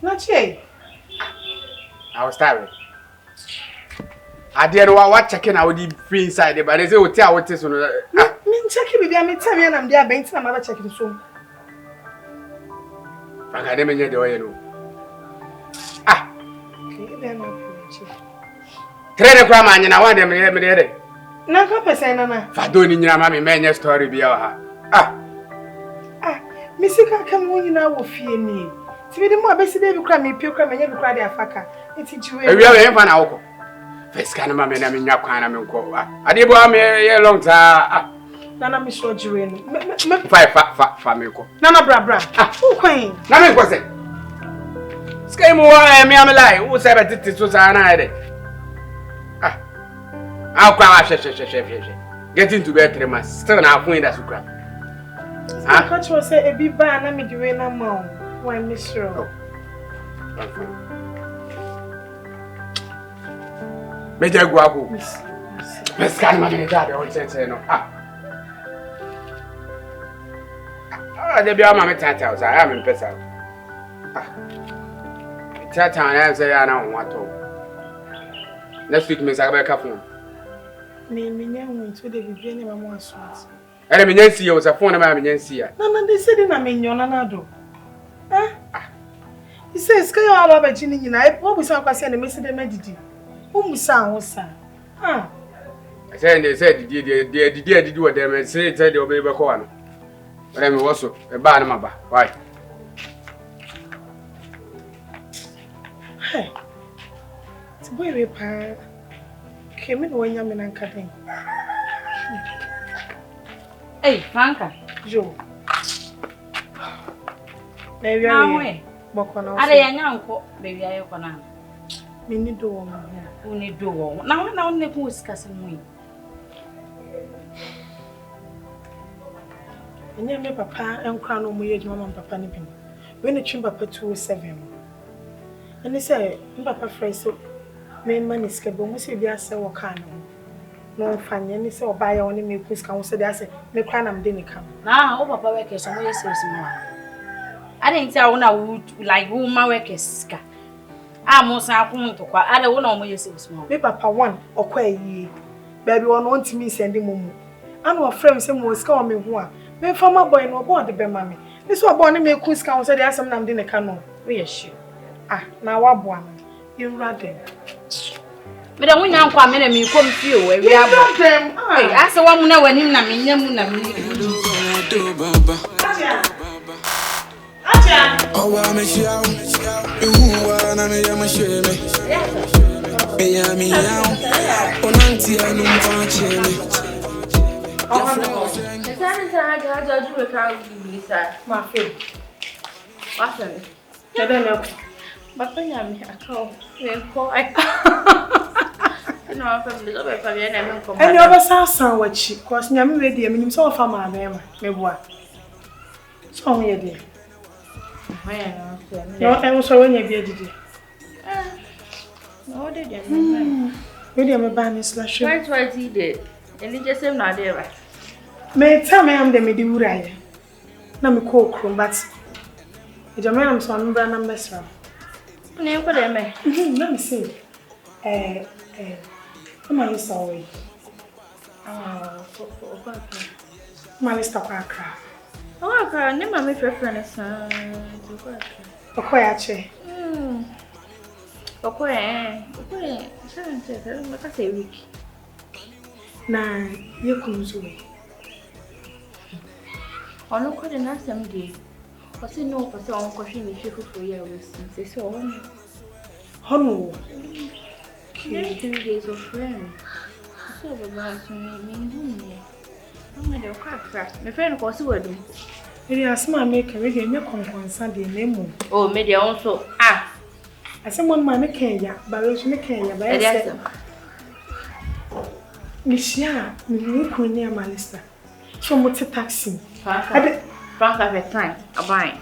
Not yet. I was tired. I didn't want checking out the free inside there, but they say we tell what is on. Me checking with me tell me I'm there bank I'm not checking so. Franka dem nye de o ye no. Okay, then no check. Trade kwa ma nyina wa dem me de. Na ka pese na. Fa do ni nyina ma me menye story bia ha. Me sika kam wo nyina wo fie ni. Ti bi de mo abesi de bi kra me pie kra me nya bi kra de afaka. Enti jiwe. Ewia we fa na woko. First kan ma me na me nya kwan na me nko. Ade bo am ye long ta. Nana me so jiwe no. Me Fa me ko. Nana bra. Who kwan? Na me ko se. Sky mo wa me am lie. Who say be so sa na ide. Kwa wa she. Get into bed 3 months. Still na afun da su kra. I catch you say a bit bad, and I give you a mom. Why, Miss Rowe? Better go up. Miss Canman, I won't say no. There be a mamma tatels. I am in Pesa. Tatan, I say I don't want to. Next week, Miss Abeka. Me, young to the beginning of my sweets. I mean, yes, you was a phone of my agency. No, they said in a minion nanaaddo. He says, Sky all over Ginny, what we saw was a message de medity. Whom we saw was son. I said, they said, did you what them and say, tell your baby corner. But I'm also a bad mother. Why? Hey, it's a boy, pa came in when you're in cutting. Hey, Franka. Joe. Maybe I will. I don't baby. I am. We need to go. We need to go. Now, only who's cussing me. And then my papa and crown on my age, Mamma and Papa Nipping. When the chamber put 207. And they say, Papa Fraser, my money is cable, must be a sell cano. No funny, and so buy only me who's counsel. I said, me cry, I'm didn't come. Now, Papa workers, and we say more. I didn't tell one I would like woman workers. I'm most going to quite. I don't know what small. Me Papa one or quay ye. Baby one want to me sending mumu. I know a friend some was call me one. Me for my boy no board the be mammy. This was born me who's counsel. There some nam didn't come. We are sure. Now what one? You rather. But I won't come in and me come to you. We are them. I saw one when him na me. Oh, I'm a show. You are not a shame. I am now. On Auntie, I and you ever saw some what she cause me ready. I mean, so far, my name, maybe what? So, me, dear. No, I was so when you be a did. No, they didn't. Really, I'm a banner slash. What he did, and he just said, not there. May tell me I'm the Meduraya. Now, me cook room, but it's a man, so I'm brand number. Name for them. Let me see. Come on, sorry. My Lista crack. Oh, I can't name my preference. Okay, actually. Okay, I say week. Nah, you come to me. I know quite an awesome day. What's it no for some question if you could for years since so Honor. 3 days of friends. so about me, I'm going to crack. My friend was word. It is my maker, really, no concern the name. Oh, maybe also. I someone my maker, but I was making ya by Michia, me could near my Lista. So much a taxi. Franka have a time, a buying.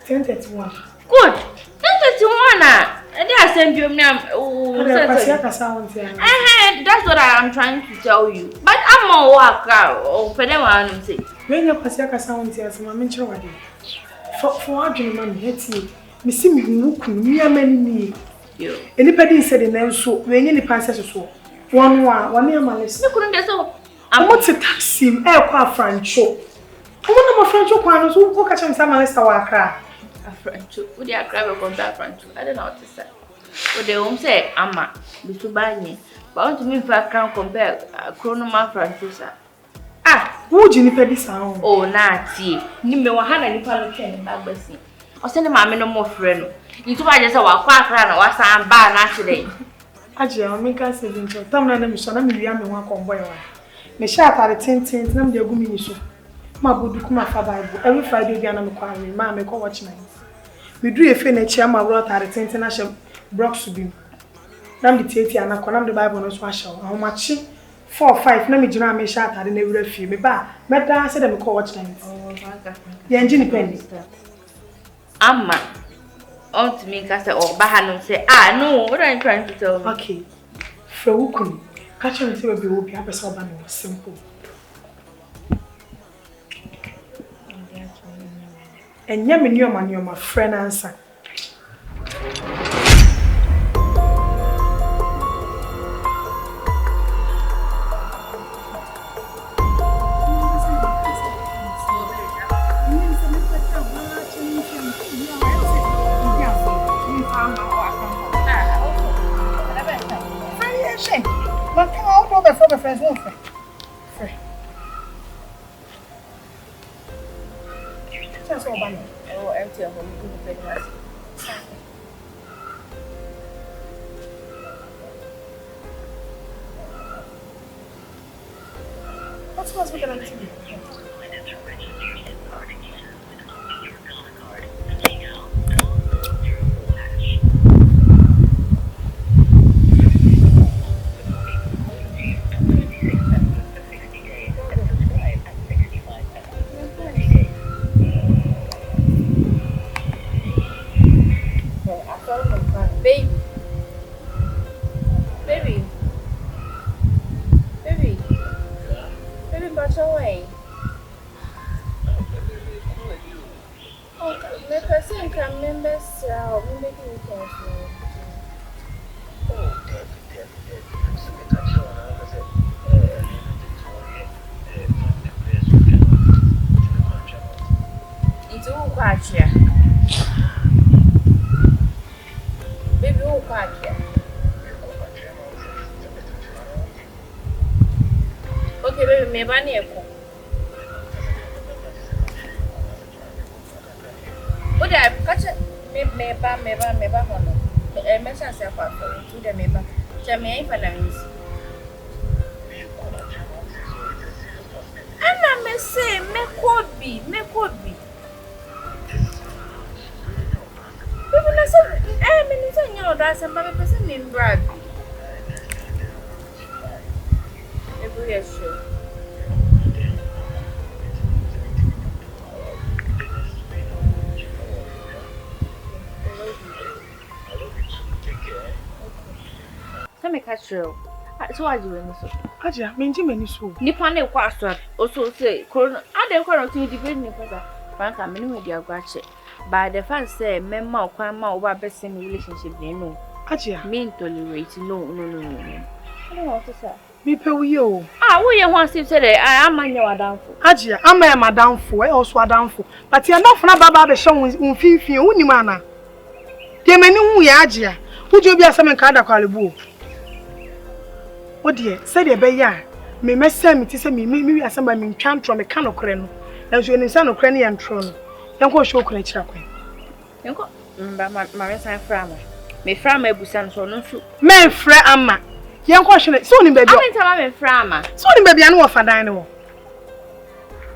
10:31. Good. 10:31. And I send you that's what I am trying to tell you. But I'm more work or for them I say. When you pass your sound here, some mention what for our dream, let's see. Miss me, me a many. Anybody said in them so when any passes so. One near my list. Couldn't get so. I want to taxi air car Franco. I want my Franco Panos who catch him some Lista worker. A French, would you grab a contact French? I don't know what to say. But they won't say, Amma, be too bad. But I want to mean if I can't compare a chronoma Francosa. Would you need this sound? Oh, Natty, Nimmo had any politician in that blessing. Or send him a no more friend. You two are just a quack run or some bar naturally. Hajia, make us a venture. Tamna Misson, I'm young one convoy. Me shat at the 10 nam de gumi so. Ma bodu kuma fa Bible. Every Friday be anam kwa me ma me ko watch night. We do a fee na chia ma wrote at the 10 na she brox bi. Nam de tieti anakọ nam de Bible no so ahye. How much 4 or 5 na me gina me shat at na wura fie me ba. Me da say dem ko watch night. Oh, Franka. Ye engine penny. Amma. On to me cast or Bahanum say, no, what are you trying to tell me? Okay. Frewukun. Catch me say we will be a person simple. And yam in your man, you're my friend answer. But how do I from friends? No friend. That's all bad. Oh, empty of home. What's we gonna do? Okay, baby, me ba ni eko. Oda, catch me ba hono. Me chance apa ko. Oda me ba. Ja me ai finance. Ana me say me kobi. Baby, na so me ni say nyo da say ba be say me brag. Yes, sure. Tell me, Castro. So, are you doing this? Hajia, me many so. Nippon, a quasar, also say, Corona, I don't want to debate me, Franka, minimum, dear Gratchet. By the fans say, men, or grandma, or best same relationship, they know. Hajia, mean tolerate, no. I don't want to say. Me pay you. We want to say I am my downfall. Hajia, I'm my madam for also downfall. But you're not for Baba the show in Fifi, Unimana. Dear many who Hajia, would you be a seven card of Calibu? Oh dear, said a bear. Me mess send me to say me as somebody can't from a can of crane. As you son of cranny and throne. Don't go show creature. You go, my son, Frama. Me from a busan so no soup. Men, Fra Amma. Young question, so in baby. I'm in time frama. So in baby, I know of a dino.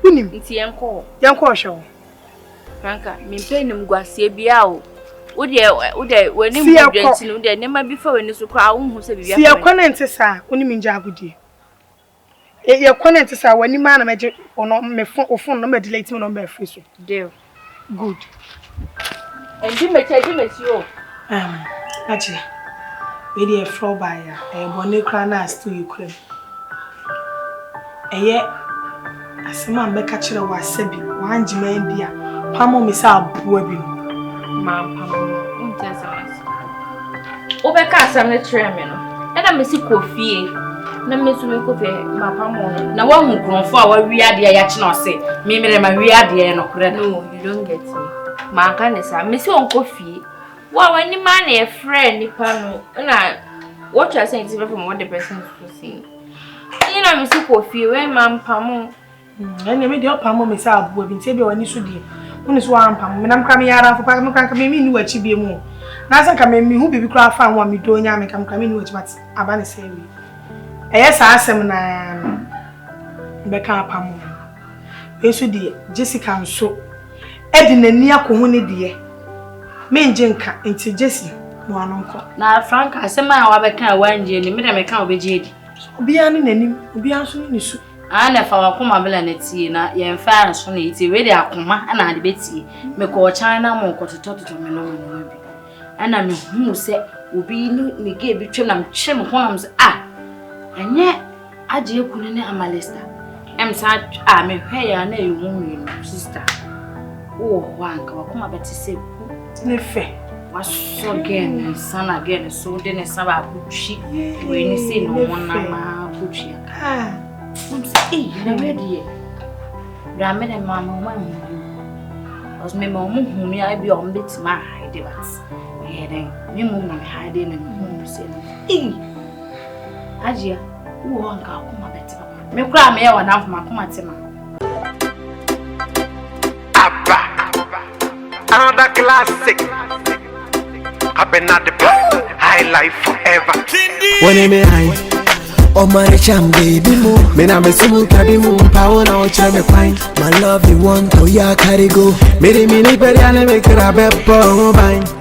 Unim, It's young call. young question. Franka, me paying him guasia biao. Would you, when you get there, never before when you so crown who said, see a comment, sir, when you mean Jagudi. Your comment is when you man a magic or not me phone number delayed number free. Dear. Good. And you may tell him as you. Actually, we a floor buyer, a bonnet cranas to Ukraine. A yet, as a man make a chill was Sebi, one Jimain dear, Pamo Missa Buebin. Ma'am, Pamo, Tessas. Overcast and the tremin. And I miss coffee. Na me so me kofe ma pamo na wa hu kronfo a wa wiade ya yachi na ose me mere ma wiade no kure no you don't get me ma kan sa me si on kofi wa wani ma na e friend ni pa no na what you are saying is different from what the person is saying you know me si kofi we ma pamo na me de pamo me sa abu bi ntie bi wani so die woni so wa pamo me nam kra me yara fo pa me kan ka me ni wachi bi mu na san ka me hu bibi kra fa wa me do nya me kam ka me ni wachi but abane se wi yes, I am na Becca Pamo. Yesu die Jessica so Edi nani akohune die. Me njenka enti Jessie no anonko. Na Franka asema a wabeka wanje ni me da meka obeje edi. Obia ni nanim, obia so ni su. Ana fa wakoma bela na tie na ye mfa so na iti we de akoma ana ade betie. Me ko China mo ko tototo me no no bi. Ana me hu se obi ni ge bi twem na mche me honam se Anye aje kunu ne amalista. Emsa me hwe ya na yumu sister. Oh wanka wakoma betise ne fe. Waso again son again so de ne saba kutwi. We ni say no wona ma kutwi. Emsa na ready. Bra me ne mama mo os me mo mu hu mi abi o mbeti ma hide bat. Den me mo na hide na me say Hajia, who won't go come better? Me cry me one half my come at Another classic. I've been at the bar, high life forever. When me high, oh my cham baby mo. Me na me sumu kabi mo, power na ocha me fine. My love you want, oh yeah carry go. Me ni peri ane me kira be po bang.